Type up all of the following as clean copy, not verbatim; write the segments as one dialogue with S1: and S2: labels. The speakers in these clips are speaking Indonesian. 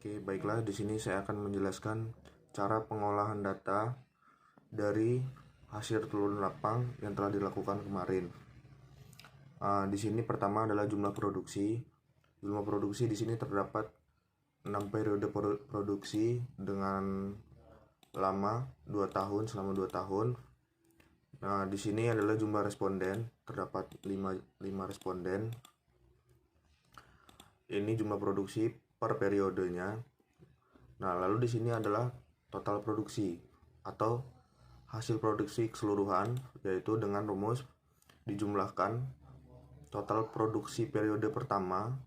S1: Oke, baiklah, di sini saya akan menjelaskan cara pengolahan data dari hasil telur lapang yang telah dilakukan kemarin. Di sini pertama adalah jumlah produksi. Jumlah produksi di sini terdapat 6 periode produksi dengan lama 2 tahun selama 2 tahun. Nah, di sini adalah jumlah responden, terdapat 5 responden. Ini jumlah produksi per periodenya. Nah, lalu di sini adalah total produksi atau hasil produksi keseluruhan, yaitu dengan rumus dijumlahkan total produksi periode pertama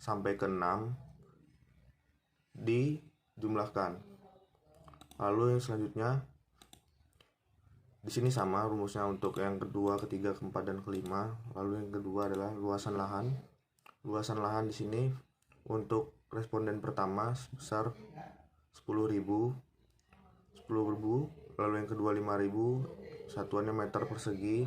S1: sampai ke 6 dijumlahkan. Lalu yang selanjutnya di sini sama rumusnya untuk yang kedua, ketiga, keempat, dan kelima. Lalu yang kedua adalah luasan lahan. Luasan lahan di sini untuk responden pertama sebesar 10.000, lalu yang kedua 5.000, satuannya meter persegi.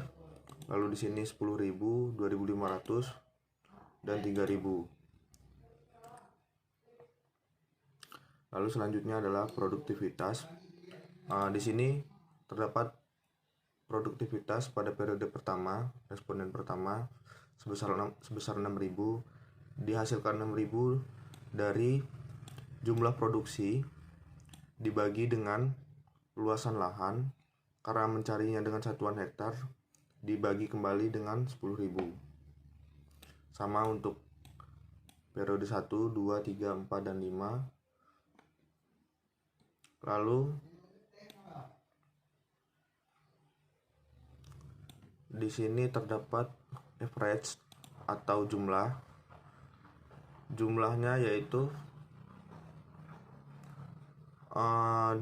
S1: Lalu di sini 10.000, 2.500, dan 3.000. Lalu selanjutnya adalah produktivitas. Di sini terdapat produktivitas pada periode pertama, responden pertama sebesar 6.000, dihasilkan 6.000 dari jumlah produksi dibagi dengan luasan lahan, karena mencarinya dengan satuan hektar dibagi kembali dengan 10.000. Sama untuk periode 1, 2, 3, 4, dan 5. Lalu di sini terdapat average atau jumlahnya, yaitu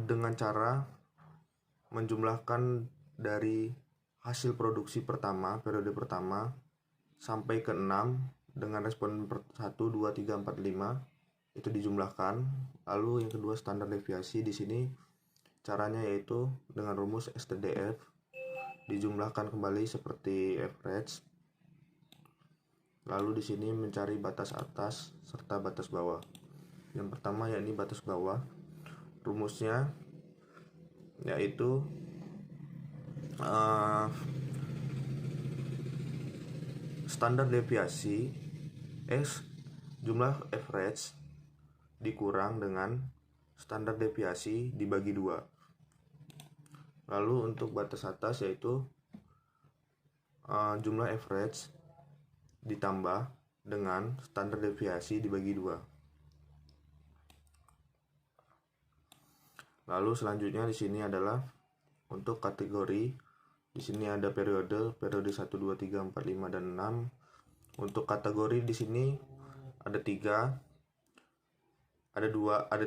S1: dengan cara menjumlahkan dari hasil produksi pertama, periode pertama sampai ke 6 dengan responden 1, 2, 3, 4, 5 itu dijumlahkan. Lalu yang kedua standar deviasi. Di sini caranya yaitu dengan rumus STDF dijumlahkan kembali seperti average. Lalu di sini mencari batas atas serta batas bawah. Yang pertama yakni batas bawah. Rumusnya yaitu standar deviasi jumlah average dikurang dengan standar deviasi dibagi 2. Lalu untuk batas atas yaitu jumlah average ditambah dengan standar deviasi dibagi 2. Lalu selanjutnya di sini adalah untuk kategori. Di sini ada periode 1, 2, 3, 4, 5, dan 6. Untuk kategori di sini ada 3. Ada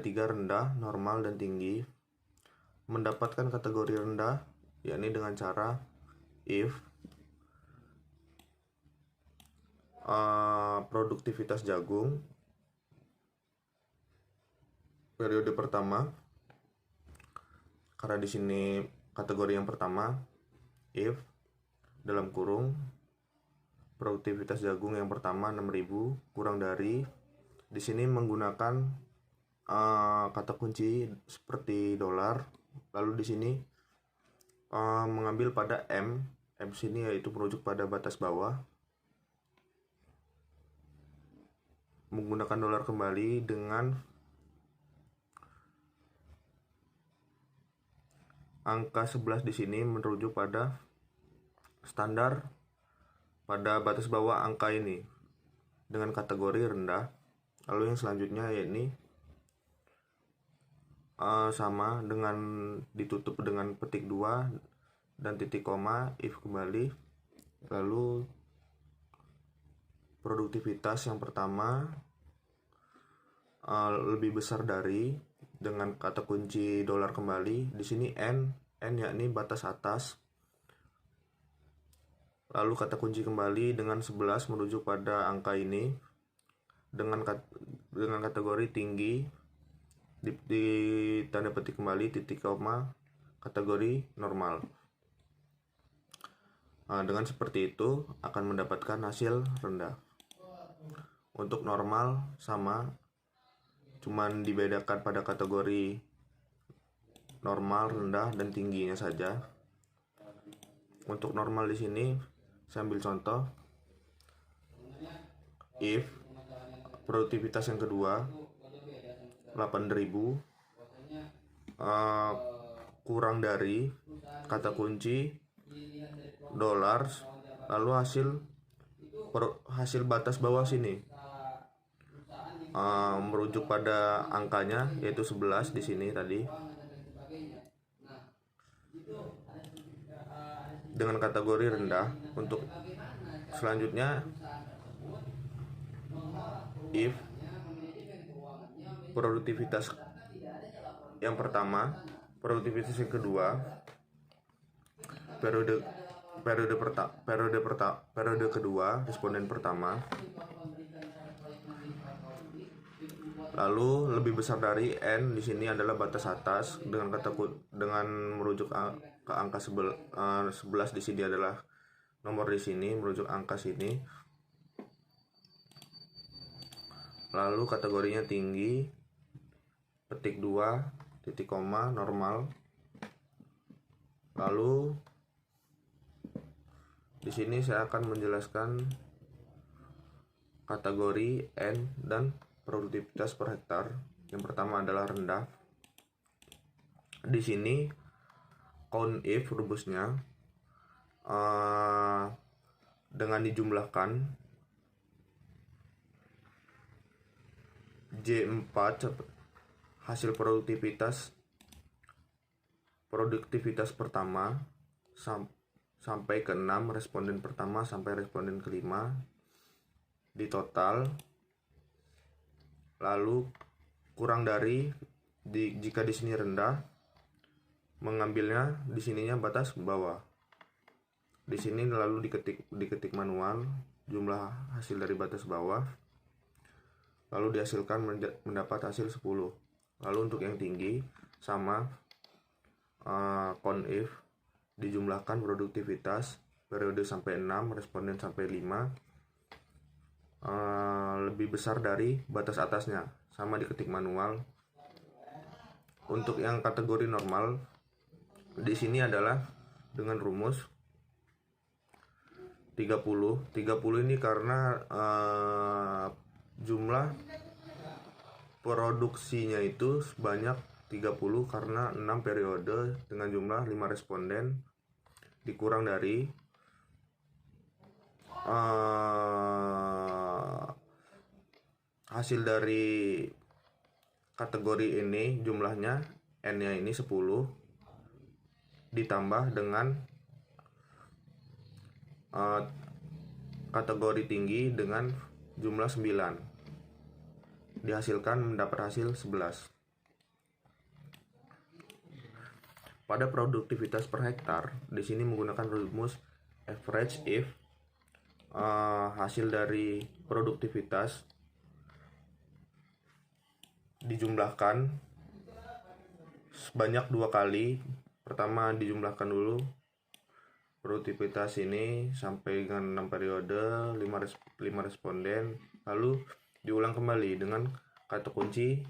S1: 3 rendah, normal, dan tinggi. Mendapatkan kategori rendah yakni dengan cara if produktivitas jagung periode pertama, karena di sini kategori yang pertama if dalam kurung produktivitas jagung yang pertama 6.000 kurang dari, di sini menggunakan kata kunci seperti dolar. Lalu di sini mengambil pada M sini yaitu merujuk pada batas bawah, menggunakan dolar kembali dengan angka 11 di sini merujuk pada standar pada batas bawah angka ini dengan kategori rendah. Lalu yang selanjutnya yakni sama dengan ditutup dengan petik 2 dan titik koma if kembali. Lalu produktivitas yang pertama lebih besar dari dengan kata kunci dolar kembali. Di sini N yakni batas atas. Lalu kata kunci kembali dengan 11 merujuk pada angka ini dengan kategori tinggi, di tanda petik kembali titik koma kategori normal. Dengan seperti itu akan mendapatkan hasil rendah. Untuk normal sama cuman dibedakan pada kategori normal, rendah, dan tingginya saja. Untuk normal di sini saya ambil contoh, if produktivitas yang kedua 8.000 kurang dari kata kunci dolar, lalu hasil batas bawah sini merujuk pada angkanya yaitu 11 di sini tadi. Dengan kategori rendah. Untuk selanjutnya, if produktivitas yang pertama, produktivitas yang kedua, periode kedua responden pertama, lalu lebih besar dari n, di sini adalah batas atas dengan merujuk ke angka 11 di sini adalah nomor di sini merujuk angka sini. Lalu kategorinya tinggi, petik 2 titik koma normal. Lalu di sini saya akan menjelaskan kategori N dan produktivitas per hektar. Yang pertama adalah rendah. Di sini count if rumusnya dengan dijumlahkan J4 hasil produktivitas pertama sampai ke 6 responden pertama sampai responden kelima di total, lalu kurang dari jika di sini rendah, mengambilnya di sininya batas bawah. Di sini lalu diketik manual jumlah hasil dari batas bawah, lalu dihasilkan mendapat hasil 10. Lalu untuk yang tinggi sama count if dijumlahkan produktivitas periode sampai 6, responden sampai 5 lebih besar dari batas atasnya, sama diketik manual. Untuk yang kategori normal di sini adalah dengan rumus 30 ini karena jumlah produksinya itu sebanyak 30 karena 6 periode dengan jumlah 5 responden dikurang dari hasil dari kategori ini jumlahnya n-nya ini 10 ditambah dengan kategori tinggi dengan jumlah 9, dihasilkan mendapat hasil 11. Pada produktivitas per hektar di sini menggunakan rumus average if hasil dari produktivitas dijumlahkan sebanyak 2 kali. Pertama dijumlahkan dulu produktivitas ini sampai dengan 6 periode 5 responden, lalu diulang kembali dengan kata kunci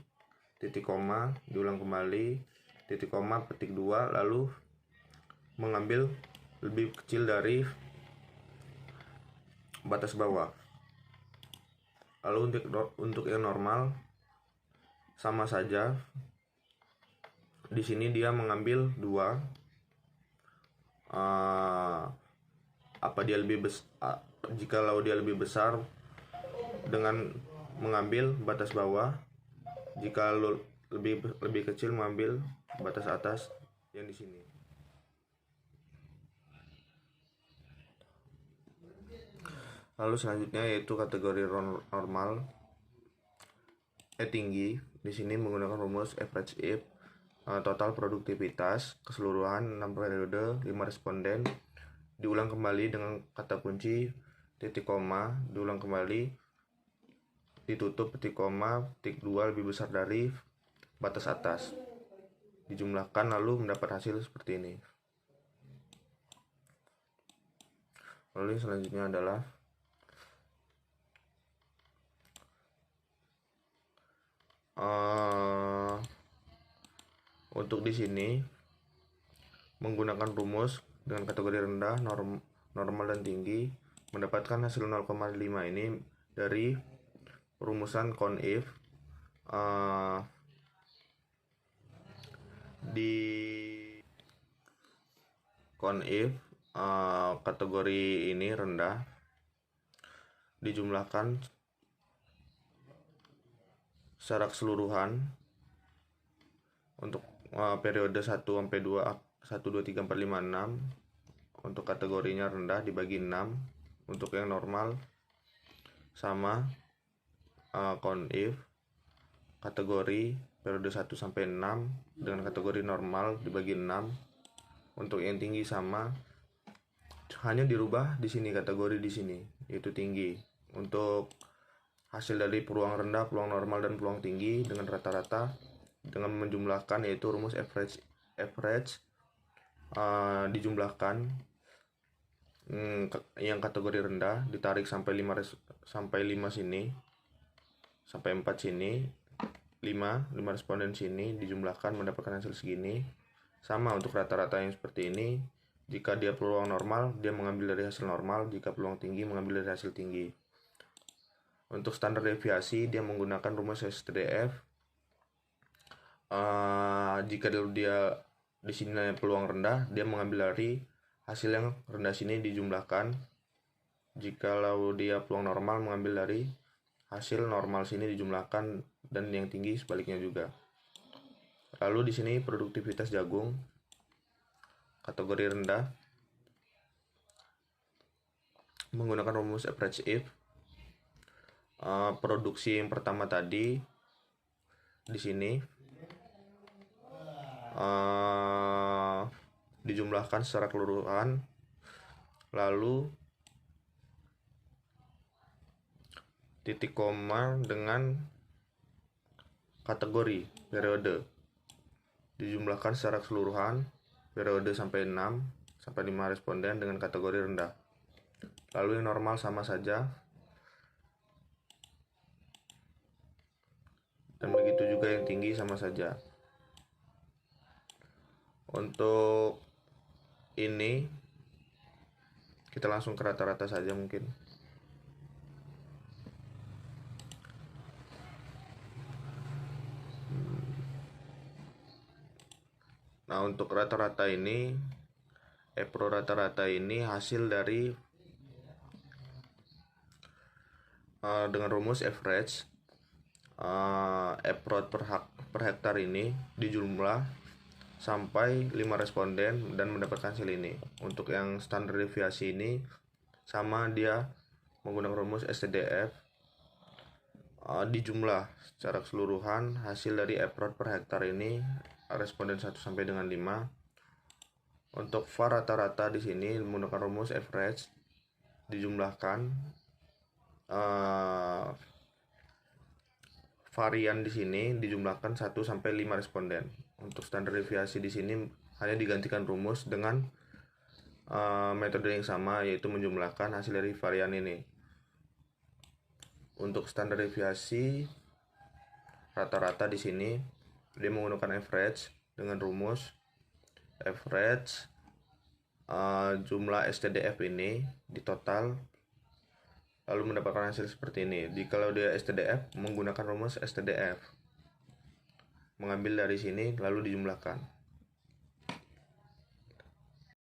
S1: titik koma, diulang kembali titik koma petik 2, lalu mengambil lebih kecil dari batas bawah. Lalu untuk yang normal sama saja. Di sini dia mengambil 2. Jikalau dia lebih besar dengan mengambil batas bawah, jika lebih kecil mengambil batas atas yang di sini. Lalu selanjutnya yaitu kategori normal tinggi. Di sini menggunakan rumus average if total produktivitas keseluruhan 6 periode 5 responden, diulang kembali dengan kata kunci titik koma, diulang kembali ditutup petik koma petik 2 lebih besar dari batas atas, dijumlahkan lalu mendapat hasil seperti ini. Lalu selanjutnya adalah Untuk di sini menggunakan rumus dengan kategori rendah, normal dan tinggi, mendapatkan hasil 0,5 ini dari rumusan CONIF. Di CONIF kategori ini rendah dijumlahkan secara keseluruhan untuk periode 1 sampai 2 1 2 3 4 5 6 untuk kategorinya rendah dibagi 6. Untuk yang normal sama CONIF kategori periode 1 sampai 6 dengan kategori normal dibagi 6. Untuk yang tinggi sama, hanya dirubah di sini kategori di sini yaitu tinggi. Untuk hasil dari peluang rendah, peluang normal dan peluang tinggi dengan rata-rata dengan menjumlahkan yaitu rumus average dijumlahkan yang kategori rendah ditarik sampai 5 sini, sampai 4 sini, 5 responden sini dijumlahkan mendapatkan hasil segini. Sama untuk rata-rata yang seperti ini, jika dia peluang normal dia mengambil dari hasil normal, jika peluang tinggi mengambil dari hasil tinggi. Untuk standar deviasi dia menggunakan rumus STDF. Jika dia di sini peluang rendah, dia mengambil dari hasil yang rendah sini dijumlahkan. Jika dia peluang normal, mengambil dari hasil normal sini dijumlahkan, dan yang tinggi sebaliknya juga. Lalu di sini produktivitas jagung kategori rendah menggunakan rumus average if. Produksi yang pertama tadi di sini dijumlahkan secara keseluruhan, lalu titik koma dengan kategori periode dijumlahkan secara keseluruhan periode sampai 6 sampai 5 responden dengan kategori rendah. Lalu yang normal sama saja, dan begitu juga yang tinggi sama saja. Untuk ini kita langsung ke rata-rata saja mungkin. Nah, untuk rata-rata ini pro rata-rata ini hasil dari dengan rumus average EPROT per hektar ini dijumlah sampai 5 responden dan mendapatkan hasil ini. Untuk yang standar deviasi ini sama, dia menggunakan rumus STDF. Dijumlah secara keseluruhan hasil dari EPROT per hektar ini responden 1 sampai dengan 5. Untuk VAR rata-rata di sini menggunakan rumus average dijumlahkan varian di sini dijumlahkan 1 sampai 5 responden. Untuk standar deviasi di sini hanya digantikan rumus dengan metode yang sama, yaitu menjumlahkan hasil dari varian ini. Untuk standar deviasi rata-rata di sini dia menggunakan average dengan rumus average jumlah STDF ini di total, lalu mendapatkan hasil seperti ini. Jika dia STDF menggunakan rumus STDF, mengambil dari sini lalu dijumlahkan.